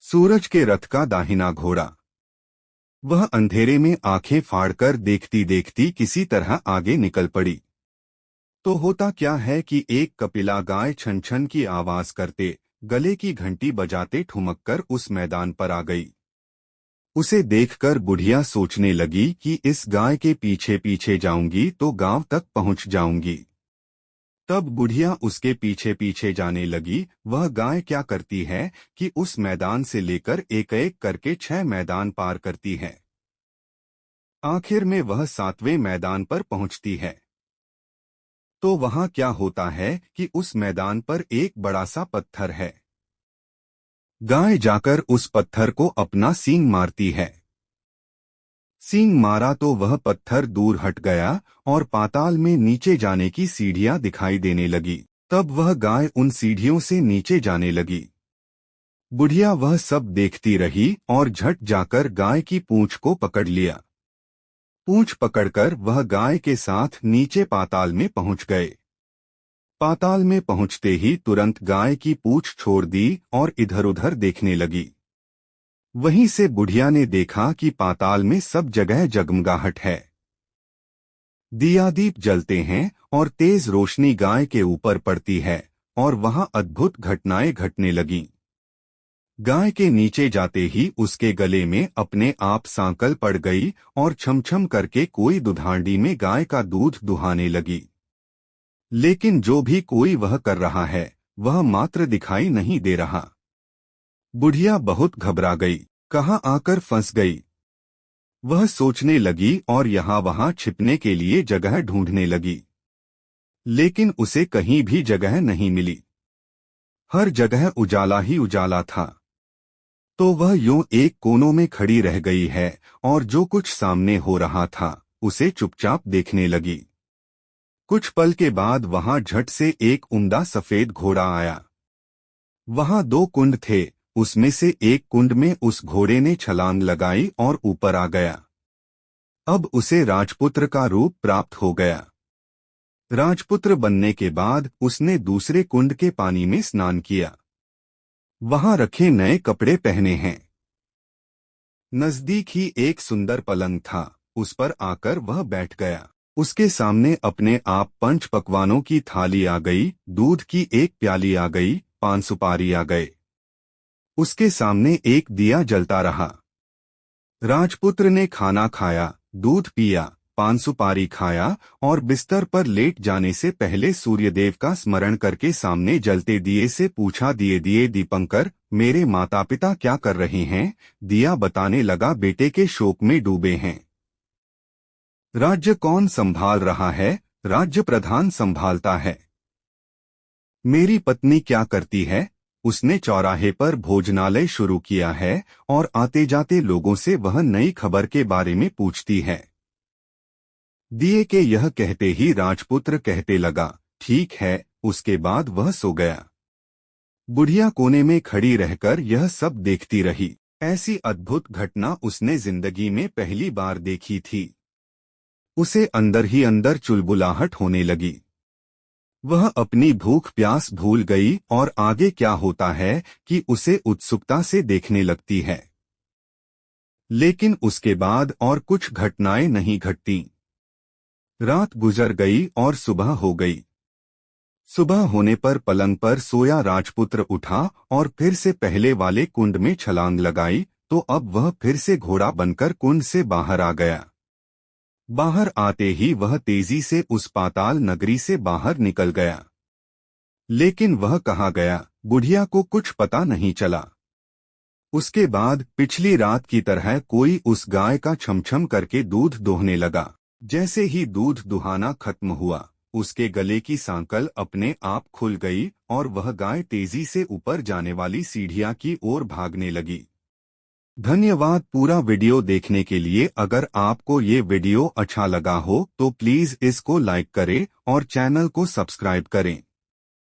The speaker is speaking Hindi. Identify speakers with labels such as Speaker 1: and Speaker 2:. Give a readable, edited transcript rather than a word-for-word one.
Speaker 1: सूरज के रथ का दाहिना घोड़ा। वह अंधेरे में आंखें फाड़कर देखती देखती किसी तरह आगे निकल पड़ी। तो होता क्या है कि एक कपिला गाय छन छन की आवाज करते, गले की घंटी बजाते ठुमक कर उस मैदान पर आ गई। उसे देखकर बुढ़िया सोचने लगी कि इस गाय के पीछे पीछे जाऊंगी तो गांव तक पहुंच जाऊंगी। तब बुढ़िया उसके पीछे पीछे जाने लगी। वह गाय क्या करती है कि उस मैदान से लेकर एक एक करके 6 मैदान पार करती है। आखिर में वह 7वें मैदान पर पहुंचती है। तो वहां क्या होता है कि उस मैदान पर एक बड़ा सा पत्थर है। गाय जाकर उस पत्थर को अपना सींग मारती है। सींग मारा तो वह पत्थर दूर हट गया और पाताल में नीचे जाने की सीढ़ियां दिखाई देने लगी। तब वह गाय उन सीढ़ियों से नीचे जाने लगी। बुढ़िया वह सब देखती रही और झट जाकर गाय की पूंछ को पकड़ लिया। पूंछ पकड़कर वह गाय के साथ नीचे पाताल में पहुंच गए। पाताल में पहुंचते ही तुरंत गाय की पूंछ छोड़ दी और इधर उधर देखने लगी। वहीं से बुढ़िया ने देखा कि पाताल में सब जगह जगमगाहट है। दिया दीप जलते हैं और तेज रोशनी गाय के ऊपर पड़ती है और वहां अद्भुत घटनाएं घटने लगीं। गाय के नीचे जाते ही उसके गले में अपने आप सांकल पड़ गई और छमछम करके कोई दुधांडी में गाय का दूध दुहाने लगी। लेकिन जो भी कोई वह कर रहा है वह मात्र दिखाई नहीं दे रहा। बुढ़िया बहुत घबरा गई, कहाँ आकर फंस गई। वह सोचने लगी और यहाँ वहां छिपने के लिए जगह ढूंढने लगी। लेकिन उसे कहीं भी जगह नहीं मिली। हर जगह उजाला ही उजाला था। तो वह यूं एक कोनों में खड़ी रह गई है और जो कुछ सामने हो रहा था उसे चुपचाप देखने लगी। कुछ पल के बाद वहां झट से एक उम्दा सफेद घोड़ा आया। वहां 2 कुंड थे, उसमें से एक कुंड में उस घोड़े ने छलांग लगाई और ऊपर आ गया। अब उसे राजपुत्र का रूप प्राप्त हो गया। राजपुत्र बनने के बाद उसने दूसरे कुंड के पानी में स्नान किया। वहां रखे नए कपड़े पहने हैं। नजदीक ही एक सुंदर पलंग था, उस पर आकर वह बैठ गया। उसके सामने अपने आप 5 पकवानों की थाली आ गई, दूध की एक प्याली आ गई, 5 सुपारी आ गए। उसके सामने एक दिया जलता रहा। राजपुत्र ने खाना खाया, दूध पिया, 5 सुपारी खाया और बिस्तर पर लेट जाने से पहले सूर्यदेव का स्मरण करके सामने जलते दिए से पूछा, दिए दिए दीपंकर, मेरे माता पिता क्या कर रहे हैं? दिया बताने लगा, बेटे के शोक में डूबे हैं। राज्य कौन संभाल रहा है? राज्य प्रधान संभालता है। मेरी पत्नी क्या करती है? उसने चौराहे पर भोजनालय शुरू किया है और आते जाते लोगों से वह नई खबर के बारे में पूछती है। दिए के यह कहते ही राजपुत्र कहते लगा, ठीक है। उसके बाद वह सो गया। बुढ़िया कोने में खड़ी रहकर यह सब देखती रही। ऐसी अद्भुत घटना उसने जिंदगी में पहली बार देखी थी। उसे अंदर ही अंदर चुलबुलाहट होने लगी। वह अपनी भूख प्यास भूल गई और आगे क्या होता है कि उसे उत्सुकता से देखने लगती है। लेकिन उसके बाद और कुछ घटनाएं नहीं घटती। रात गुजर गई और सुबह हो गई। सुबह होने पर पलंग पर सोया राजपुत्र उठा और फिर से पहले वाले कुंड में छलांग लगाई, तो अब वह फिर से घोड़ा बनकर कुंड से बाहर आ गया। बाहर आते ही वह तेजी से उस पाताल नगरी से बाहर निकल गया। लेकिन वह कहाँ गया, बुढ़िया को कुछ पता नहीं चला। उसके बाद पिछली रात की तरह कोई उस गाय का छमछम करके दूध दोहने लगा। जैसे ही दूध दुहाना खत्म हुआ, उसके गले की सांकल अपने आप खुल गई और वह गाय तेजी से ऊपर जाने वाली सीढ़ियां की ओर भागने लगी। धन्यवाद पूरा वीडियो देखने के लिए। अगर आपको ये वीडियो अच्छा लगा हो तो प्लीज इसको लाइक करें और चैनल को सब्सक्राइब करें।